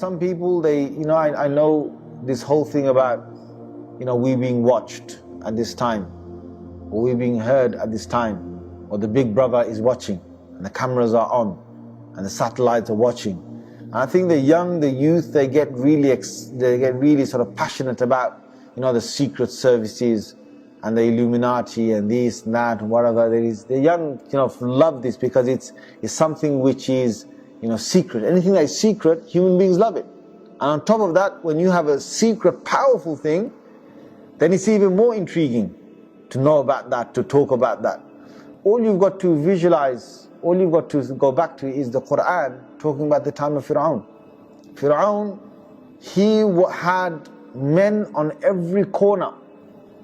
Some people, I know this whole thing about, we being watched at this time, or we being heard at this time, or the big brother is watching, and the cameras are on, and the satellites are watching. And I think the youth, they get really sort of passionate about, the secret services, and the Illuminati, and this and that, and whatever there is. The young, love this because it's something which is, secret. Anything that is secret, human beings love it. And on top of that, when you have a secret, powerful thing, then it's even more intriguing to know about that, to talk about that. All you've got to visualize, all you've got to go back to is the Quran talking about the time of Fir'aun. Fir'aun, he had men on every corner.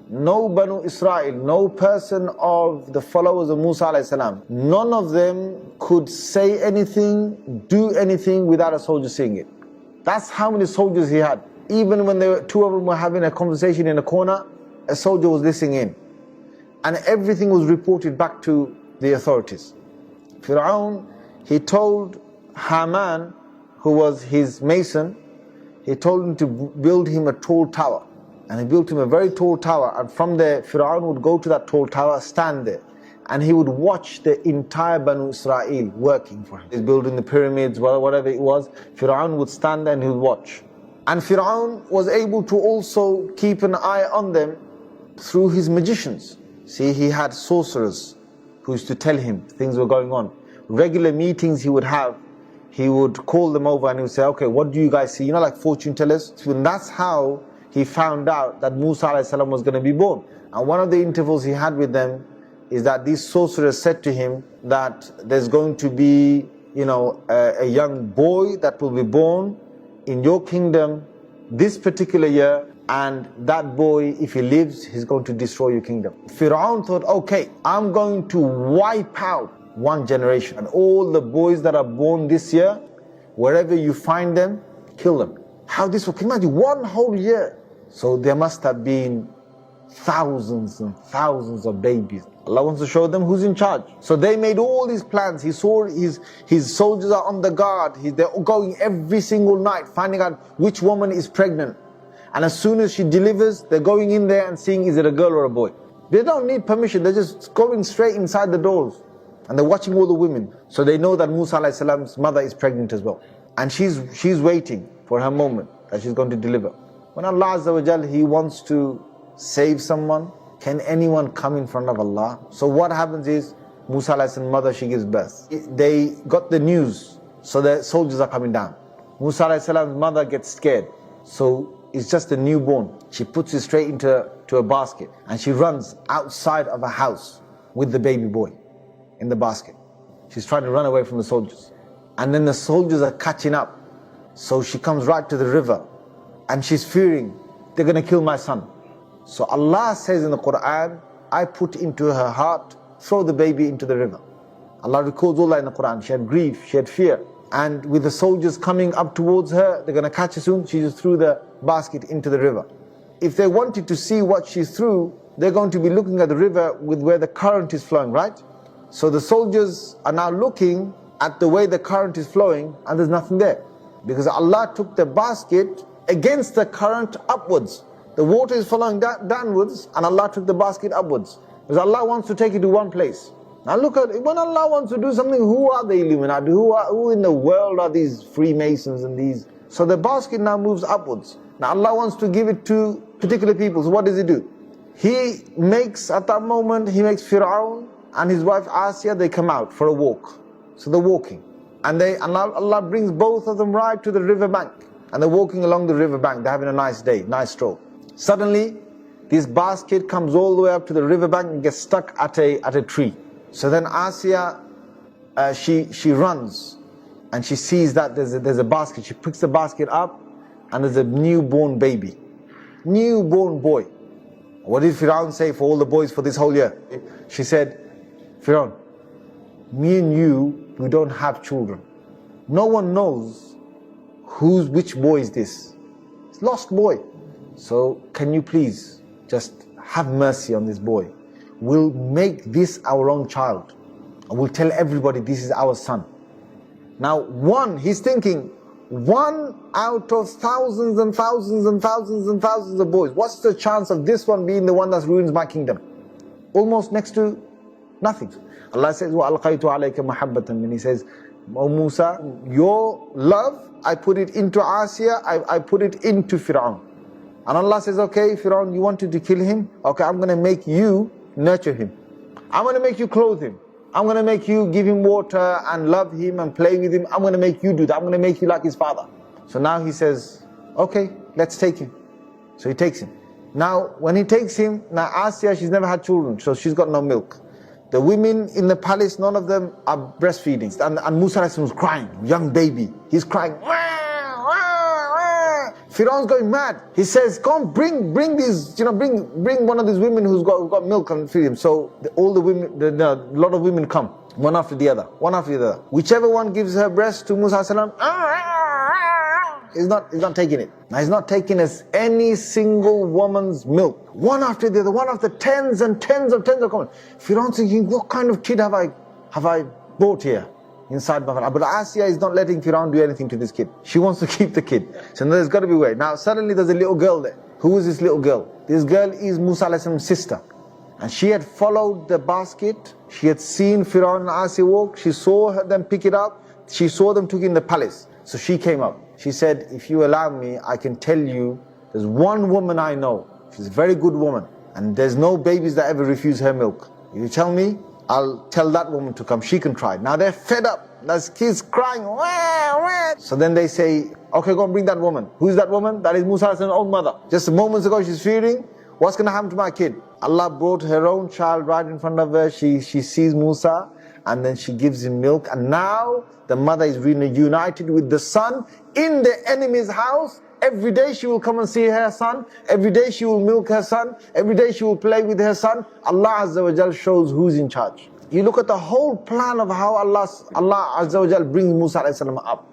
No Banu Israel, no person of the followers of Musa alayhi salam, none of them could say anything, do anything without a soldier seeing it. That's how many soldiers he had. Even when two of them were having a conversation in a corner, a soldier was listening in. And everything was reported back to the authorities. Fir'aun, he told Haman, who was his mason, he told him to build him a tall tower. And he built him a very tall tower, and from there Fir'aun would go to that tall tower, stand there, and he would watch the entire Banu Israel working for him. He's building the pyramids, whatever it was, Fir'aun would stand there and he would watch. And Fir'aun was able to also keep an eye on them through his magicians. See, he had sorcerers who used to tell him things were going on. Regular meetings he would have, he would call them over and he would say, okay, what do you guys see? Like fortune tellers. And that's how he found out that Musa alayhi salam was going to be born. And one of the intervals he had with them is that these sorcerers said to him that there's going to be, a young boy that will be born in your kingdom this particular year, and that boy, if he lives, he's going to destroy your kingdom. Fir'aun thought, okay, I'm going to wipe out one generation, and all the boys that are born this year, wherever you find them, kill them. How this works? Can you imagine? One whole year. So there must have been thousands and thousands of babies. Allah wants to show them who's in charge. So they made all these plans. He saw his soldiers are on the guard. They're going every single night, finding out which woman is pregnant. And as soon as she delivers, they're going in there and seeing, is it a girl or a boy? They don't need permission. They're just going straight inside the doors. And they're watching all the women. So they know that Musa alayhi salam's mother is pregnant as well. And she's waiting for her moment that she's going to deliver. When Allah Azza wa Jal, He wants to save someone, can anyone come in front of Allah? So what happens is, Musa alayhi salam's mother, she gives birth. They got the news, so the soldiers are coming down. Musa alayhi salam's mother gets scared. So it's just a newborn. She puts it straight into a basket, and she runs outside of a house with the baby boy in the basket. She's trying to run away from the soldiers. And then the soldiers are catching up. So she comes right to the river, and she's fearing, they're going to kill my son. So Allah says in the Quran, I put into her heart, throw the baby into the river. Allah records all that in the Quran. She had grief, she had fear. And with the soldiers coming up towards her, they're going to catch her soon, she just threw the basket into the river. If they wanted to see what she threw, they're going to be looking at the river with where the current is flowing, right? So the soldiers are now looking at the way the current is flowing, and there's nothing there. Because Allah took the basket against the current upwards. The water is flowing downwards, and Allah took the basket upwards. Because Allah wants to take it to one place. Now look at it, when Allah wants to do something, who are the Illuminati? Who in the world are these Freemasons and these? So the basket now moves upwards. Now Allah wants to give it to particular people. So what does He do? He makes, at that moment, He makes Fir'aun and his wife Asya, they come out for a walk. So they're walking. And Allah brings both of them right to the river bank. And they're walking along the river bank. They're having a nice day, nice stroll. Suddenly, this basket comes all the way up to the river bank and gets stuck at a tree. So then Asya, she runs and she sees that there's a basket. She picks the basket up and there's a newborn baby. Newborn boy. What did Fir'aun say for all the boys for this whole year? She said, Fir'aun, me and you, we don't have children. No one knows which boy is this. It's lost boy. So can you please just have mercy on this boy? We'll make this our own child. And we'll tell everybody this is our son. Now he's thinking, one out of thousands and thousands and thousands and thousands of boys. What's the chance of this one being the one that ruins my kingdom? Almost next to nothing. Allah says, وَأَلْقَيْتُ عَلَيْكَ مَحَبَّةً مِّنِّي. He says, O Musa, your love, I put it into Asiya, I put it into Fir'aun. And Allah says, okay, Fir'aun, you wanted to kill him? Okay, I'm going to make you nurture him. I'm going to make you clothe him. I'm going to make you give him water and love him and play with him. I'm going to make you do that. I'm going to make you like his father. So now he says, okay, let's take him. So he takes him. Now, when he takes him, now Asiya, she's never had children, so she's got no milk. The women in the palace, none of them are breastfeeding. And Musa was crying, young baby. He's crying. Firaun's going mad. He says, come bring these, bring one of these women who's got milk and feed him. So all the women, a lot of women come, one after the other. Whichever one gives her breast to Musa salam, he's not taking it. Now he's not taking any single woman's milk. One after the other, one after tens and tens of coming. Firaun's thinking, what kind of kid have I brought here? Inside Bahrain. But Asiya is not letting Firaun do anything to this kid. She wants to keep the kid. So there's got to be a way. Now suddenly there's a little girl there. Who is this little girl? This girl is Musa alayhi salam's sister. And she had followed the basket. She had seen Firaun and Asiya walk. She saw them pick it up. She saw them took it in the palace. So she came up. She said, if you allow me, I can tell you, there's one woman I know. She's a very good woman. And there's no babies that ever refuse her milk. If you tell me, I'll tell that woman to come, she can try. Now they're fed up, there's kids crying, wah, wah. So then they say, okay, go and bring that woman. Who's that woman? That is Musa's own mother. Just moments ago she's feeding, what's going to happen to my kid? Allah brought her own child right in front of her, she sees Musa, and then she gives him milk, and now the mother is reunited with the son in the enemy's house. Every day she will come and see her son. Every day she will milk her son. Every day she will play with her son. Allah Azza wa Jal shows who's in charge. You look at the whole plan of how Allah Azza wa Jal brings Musa alayhi salam up.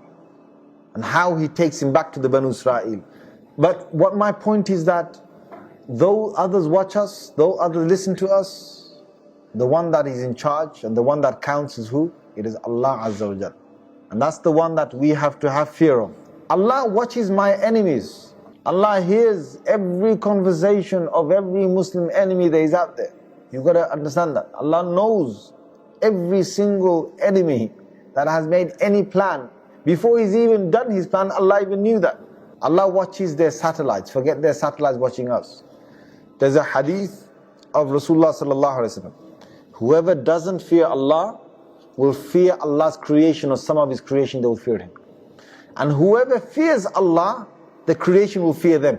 And how he takes him back to the Banu Israel. But what my point is that, though others watch us, though others listen to us, the one that is in charge and the one that counts is who? It is Allah Azza wa Jal. And that's the one that we have to have fear of. Allah watches my enemies. Allah hears every conversation of every Muslim enemy that is out there. You've got to understand that. Allah knows every single enemy that has made any plan. Before he's even done his plan, Allah even knew that. Allah watches their satellites. Forget their satellites watching us. There's a hadith of Rasulullah sallallahu alaihi wasallam. Whoever doesn't fear Allah will fear Allah's creation, or some of His creation, they will fear Him. And whoever fears Allah, the creation will fear them.